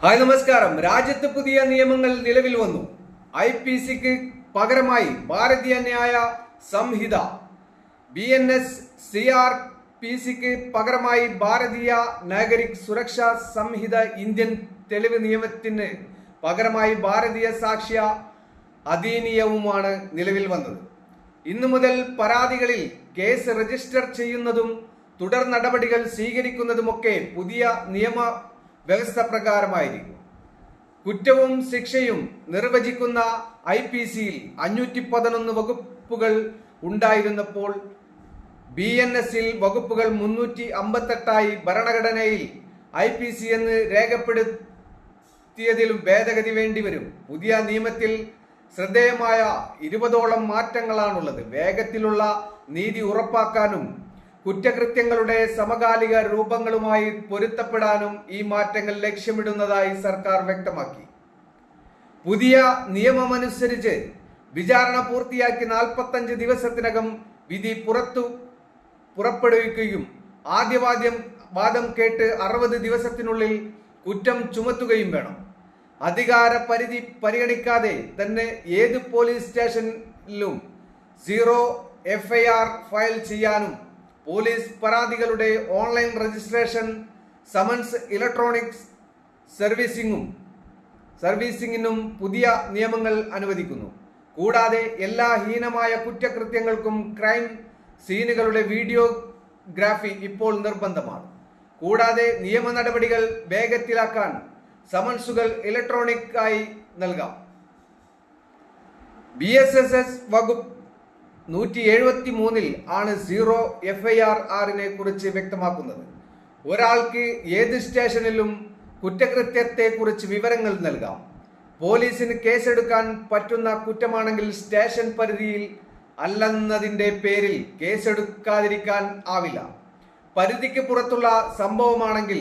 Hi നമസ്കാരം. രാജ്യത്ത് പുതിയ നിയമങ്ങൾ നിലവിൽ വന്നു. IPCക്ക് പകരമായി ഭാരതീയ ന്യായ സംഹിത, BNS CRPCക്ക് പകരമായി ഭാരതീയ നാഗരിക് സുരക്ഷാ സംഹിത, ഇന്ത്യൻ തെളിവ് നിയമത്തിന് പകരമായി ഭാരതീയ സാക്ഷ്യ അധിനിയവുമാണ് നിലവിൽ വന്നത്. ഇന്നു മുതൽ പരാതികളിൽ കേസ് രജിസ്റ്റർ ചെയ്യുന്നതും തുടർ നടപടികൾ സ്വീകരിക്കുന്നതുമൊക്കെ പുതിയ നിയമ വ്യവസ്ഥ പ്രകാരമായിരിക്കും. കുറ്റവും ശിക്ഷയും നിർവചിക്കുന്ന IPCയിൽ 511 വകുപ്പുകൾ ഉണ്ടായിരുന്നപ്പോൾ BNSൽ വകുപ്പുകൾ 358 ഭരണഘടനയിൽ IPC എന്ന് രേഖപ്പെടുത്തിയതിലും ഭേദഗതി വേണ്ടിവരും. പുതിയ നിയമത്തിൽ ശ്രദ്ധേയമായ 20ഓളം മാറ്റങ്ങളാണുള്ളത്. വേഗത്തിലുള്ള നീതി ഉറപ്പാക്കാനും കുറ്റകൃത്യങ്ങളുടെ സമകാലിക രൂപങ്ങളുമായി പൊരുത്തപ്പെടാനും ഈ മാറ്റങ്ങൾ ലക്ഷ്യമിടുന്നതായി സർക്കാർ വ്യക്തമാക്കി. പുതിയ നിയമമനുസരിച്ച് വിചാരണ പൂർത്തിയാക്കി 45 ദിവസത്തിനകം വിധി പുറപ്പെടുവിക്കുകയും ആദ്യ വാദം കേട്ട് 60 ദിവസത്തിനുള്ളിൽ കുറ്റം ചുമത്തുകയും വേണം. അധികാര പരിധി പരിഗണിക്കാതെ തന്നെ ഏത് പോലീസ് സ്റ്റേഷനിലും 0 FIR ഫയൽ ചെയ്യാനും പോലീസ് പരാതികളുടെ ഓൺലൈൻ രജിസ്ട്രേഷൻ, സമൻസ്, ഇലക്ട്രോണിക് സർവീസിംഗിനും പുതിയ നിയമങ്ങൾ അനുവദിക്കുന്നു. കൂടാതെ എല്ലാ ഹീനമായ കുറ്റകൃത്യങ്ങൾക്കും ക്രൈം സീനുകളുടെ വീഡിയോഗ്രാഫി ഇപ്പോൾ നിർബന്ധമാണ്. കൂടാതെ നിയമ നടപടികൾ വേഗത്തിലാക്കാൻ സമൻസുകൾ ഇലക്ട്രോണിക് ആയി നൽകാം. BSS വകുപ്പ് 173 ആണ് 0 FIR കുറിച്ച് വ്യക്തമാക്കുന്നത്. ഒരാൾക്ക് ഏത് സ്റ്റേഷനിലും കുറ്റകൃത്യത്തെ കുറിച്ച് വിവരങ്ങൾ നൽകാം. പോലീസിന് കേസെടുക്കാൻ പറ്റുന്ന കുറ്റമാണെങ്കിൽ സ്റ്റേഷൻ പരിധിയിൽ അല്ലെന്നതിന്റെ പേരിൽ കേസെടുക്കാതിരിക്കാൻ ആവില്ല. പരിധിക്ക് പുറത്തുള്ള സംഭവമാണെങ്കിൽ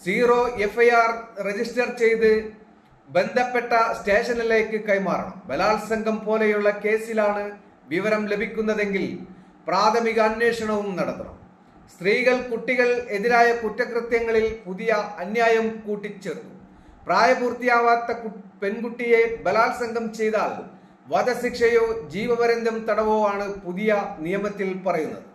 0 FIR രജിസ്റ്റർ ചെയ്ത് ബന്ധപ്പെട്ട സ്റ്റേഷനിലേക്ക് കൈമാറണം. ബലാത്സംഗം പോലെയുള്ള കേസിലാണ് വിവരം ലഭിക്കുന്നതെങ്കിൽ പ്രാഥമിക അന്വേഷണവും നടത്തണം. സ്ത്രീകൾ, കുട്ടികൾ എതിരായ കുറ്റകൃത്യങ്ങളിൽ പുതിയ അന്യായം കൂട്ടിച്ചേർത്തു. പ്രായപൂർത്തിയാവാത്ത പെൺകുട്ടിയെ ബലാത്സംഗം ചെയ്താൽ വധശിക്ഷയോ ജീവപര്യന്തം തടവോ ആണ് പുതിയ നിയമത്തിൽ പറയുന്നത്.